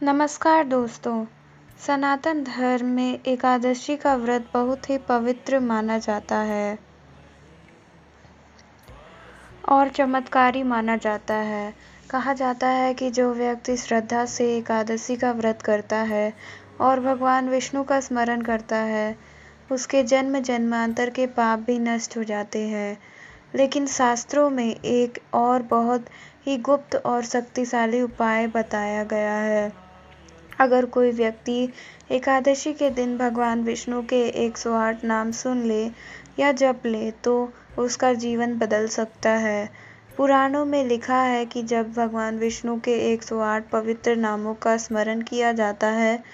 नमस्कार दोस्तों। सनातन धर्म में एकादशी का व्रत बहुत ही पवित्र माना जाता है और चमत्कारी माना जाता है। कहा जाता है कि जो व्यक्ति श्रद्धा से एकादशी का व्रत करता है और भगवान विष्णु का स्मरण करता है, उसके जन्म जन्मांतर के पाप भी नष्ट हो जाते हैं। लेकिन शास्त्रों में एक और बहुत ही गुप्त और शक्तिशाली उपाय बताया गया है। अगर कोई व्यक्ति एकादशी के दिन भगवान विष्णु के 108 नाम सुन ले या जप ले तो उसका जीवन बदल सकता है। पुराणों में लिखा है कि जब भगवान विष्णु के 108 पवित्र नामों का स्मरण किया जाता है,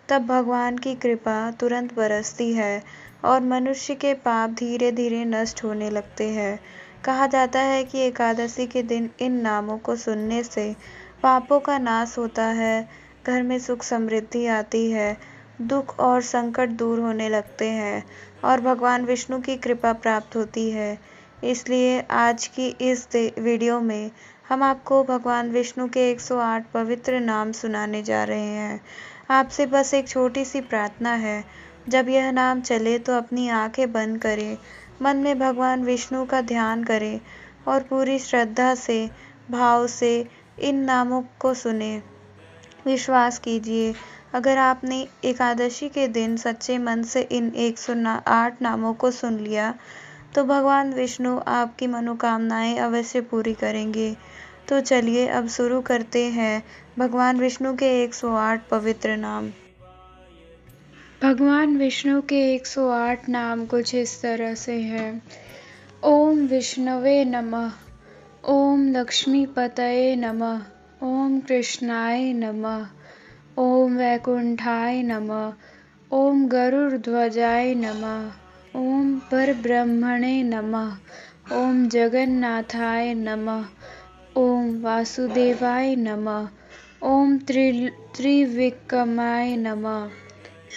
तब भगवान की कृपा तुरंत बरसती है और मनुष्य के पाप धीरे धीरे नष्ट होने लगते हैं। कहा जाता है कि एकादशी के दिन इन नामों को सुनने से पापों का नाश होता है, घर में सुख समृद्धि आती है, दुख और संकट दूर होने लगते हैं और भगवान विष्णु की कृपा प्राप्त होती है। इसलिए आज की इस वीडियो में हम आपको भगवान विष्णु के 108 पवित्र नाम सुनाने जा रहे हैं। आपसे बस एक छोटी सी प्रार्थना है, जब यह नाम चले तो अपनी आंखें बंद करें, मन में भगवान विष्णु का ध्यान करें और पूरी श्रद्धा से, भाव से इन नामों को सुने। विश्वास कीजिए, अगर आपने एकादशी के दिन सच्चे मन से इन 108 नामों को सुन लिया, तो भगवान विष्णु आपकी मनोकामनाएं अवश्य पूरी करेंगे। तो चलिए अब शुरू करते हैं भगवान विष्णु के 108 पवित्र नाम। भगवान विष्णु के 108 नाम कुछ इस तरह से हैं। ओम विष्णवे नमः, ओम लक्ष्मीपतये नमः, ओम कृष्णाय नमः, ओम वैकुंठाय नमः, ओम गरुड़ध्वजाय नमः, ओम परब्रह्मणे नमः, ओम जगन्नाथाय नमः, ओम वासुदेवाय नमः, ओम त्रिविक्रमाय नमः,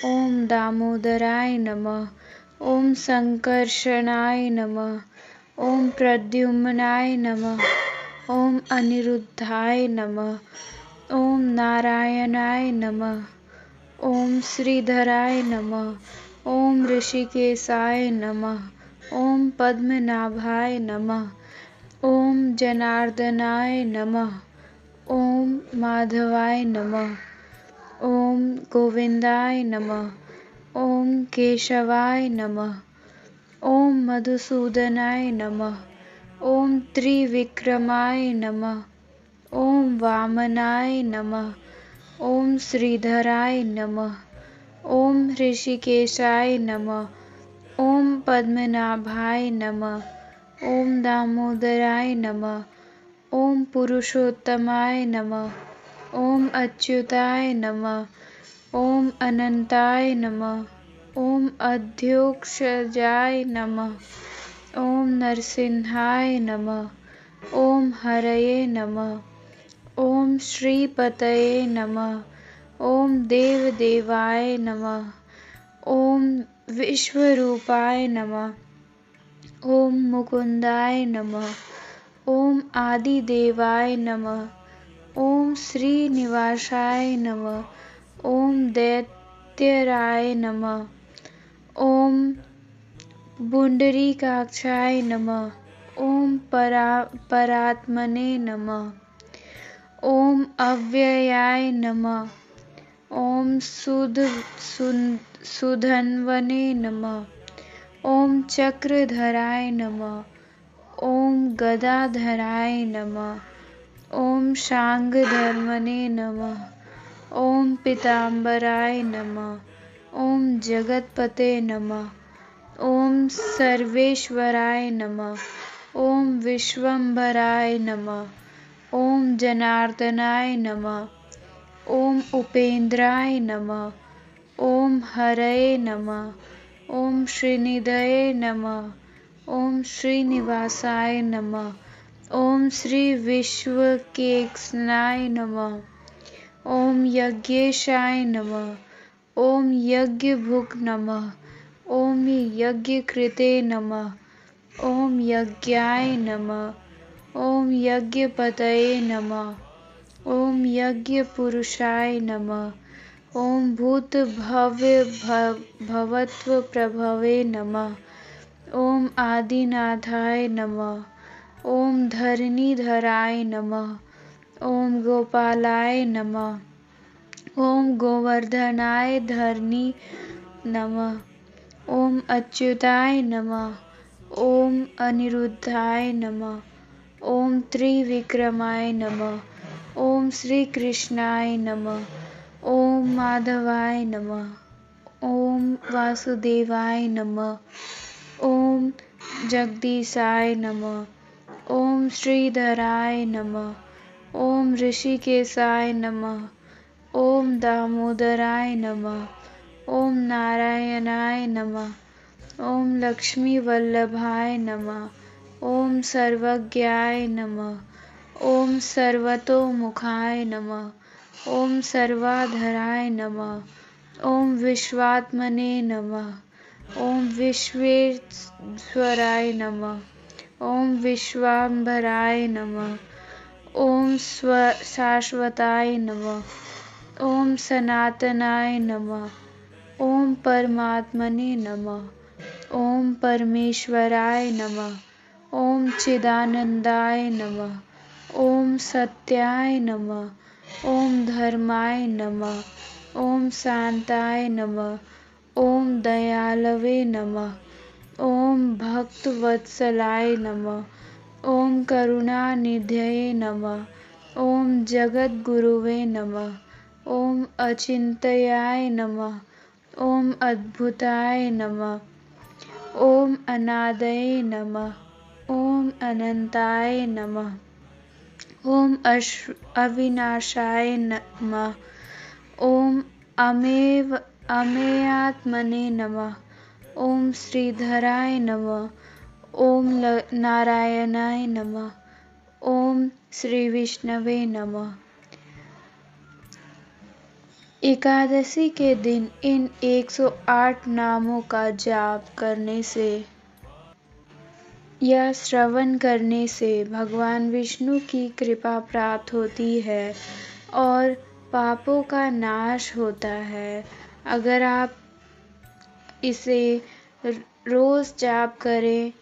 ओम दामोदराय नमः, ओम संकर्षणाय नमः, ओम प्रद्युम्नाय नमः, ओम अनिरुद्धाय नमः, ओम नारायणाय नमः, ओम श्रीधराय नमः, ओम ऋषिकेशाय नमः, ओम पद्मनाभाय नमः, ओम जनार्दनाय नमः, ओम माधवाय नमः, ओम गोविंदाय नमः, ओम केशवाय नमः, ओम मधुसूदनाय नमः, ओम त्रिविक्रमाय नमः, ओम वामनाय नमः, ओम श्रीधराय नमः, ओम ऋषिकेशाय नमः, ओम पद्मनाभाय नमः, ओम दामोदराय नमः, ओम पुरुषोत्तमाय नमः, ओम अच्युताय नमः, ओम अनंताय नमः, ओम अध्योक्षजाय नमः, ओम नरसिंहाय नमः, ओम हरये नमः, ओम श्रीपतये नमः, ओम देवदेवाय नमः, ओम विश्वरूपाय नमः, ओम मुकुंदाय नमः, ओम आदिदेवाय नमः, ओम श्रीनिवासाय नमः, ओम दैत्यराय नमः, ओम पुंडरीकाक्षाय नमः, ओम परात्मने नमः, ओम अव्ययाय नमः, ओम सुधन्वने नमः, ओम चक्रधराय नमः, ओम गदाधराय नमः, ओम शांगधर्मणे नमः, ओम पीताम्बराय नमः, ओम जगतपते नमः, ओम सर्वेश्वराय नमः, ओम विश्वम्भराय नमः, ओम जनार्दनाय नमः, ओम उपेन्द्राय नमः, ओम हरये नमः, ओम श्रीनिधये नमः, ओम श्रीनिवासाय नमः, ओम श्री विश्वकेशनाय नमः, ओम यज्ञेशाय नमः, ओम यज्ञभुक् नमः, ओम यज्ञकृते नमः, ओम यज्ञाय नमः, ओम यज्ञपतये नमः, ओम यज्ञ पुरुषाय नमः। ओम भूत भव्य भवत्व प्रभवे नमः। ओम आदिनाथाय नमः। ओम धरणीधराय नमः। ओम गोपालाय नमः। ओम गोवर्धनाय धरणी नमः। ओम अच्युताय नमः। ओम अनिरुद्धाय नमः। ओम त्रिविक्रमाय नमः। ओम श्री कृष्णाय नमः। ओम माधवाय नमः। ओम वासुदेवाय नमः। ओम जगदीशाय नमः। ओम श्रीधराय नमः। ओम ऋषिकेशाय नमः। ओम दामोदराय नमः। ओम नारायणाय नमः। ओम लक्ष्मी वल्लभाय नमः। ओम सर्वज्ञाय नमः। ओम सर्वतोमुखाय नमः। ओम सर्वाधराय नमः। ओम विश्वात्मने नमः। ओम विश्वेश्वराय नमः। ओम विश्वाम्बराय नमः। ओम शाश्वताय नमः। ओम सनातनाय नमः। ओम परमात्मने नमः। ओम परमेश्वराय नमः। ओम चिदानंदाय नमः। ओम सत्याय नमः। ओम धर्माय नमः। ओम शांताय नमः। ओम दयालवे नमः। ओम भक्तवत्सलाय नमः। ओम करुणानिधये नमः। ओम जगद्गुरुवे नमः। ओम अचिंत्याय नमः। ओम अद्भुताय नमः। ओम अनादये नमः। ओम अनंताय नमः। ओम अविनाशाय नमः। ओम अमेयात्मने नमः। ओम श्रीधराय नमः। ओम नारायणाय नमः। ओम श्री विष्णवे नमः। एकादशी के दिन इन 108 नामों का जाप करने से या श्रवण करने से भगवान विष्णु की कृपा प्राप्त होती है और पापों का नाश होता है। अगर आप इसे रोज जाप करें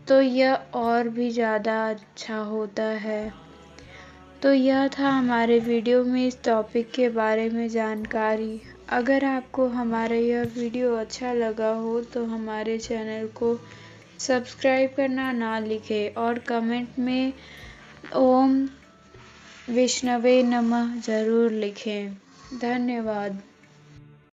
तो यह और भी ज़्यादा अच्छा होता है। तो यह था हमारे वीडियो में इस टॉपिक के बारे में जानकारी। अगर आपको हमारा यह वीडियो अच्छा लगा हो तो हमारे चैनल को सब्सक्राइब करना ना लिखें और कमेंट में ओम विष्णवे नमः ज़रूर लिखें। धन्यवाद।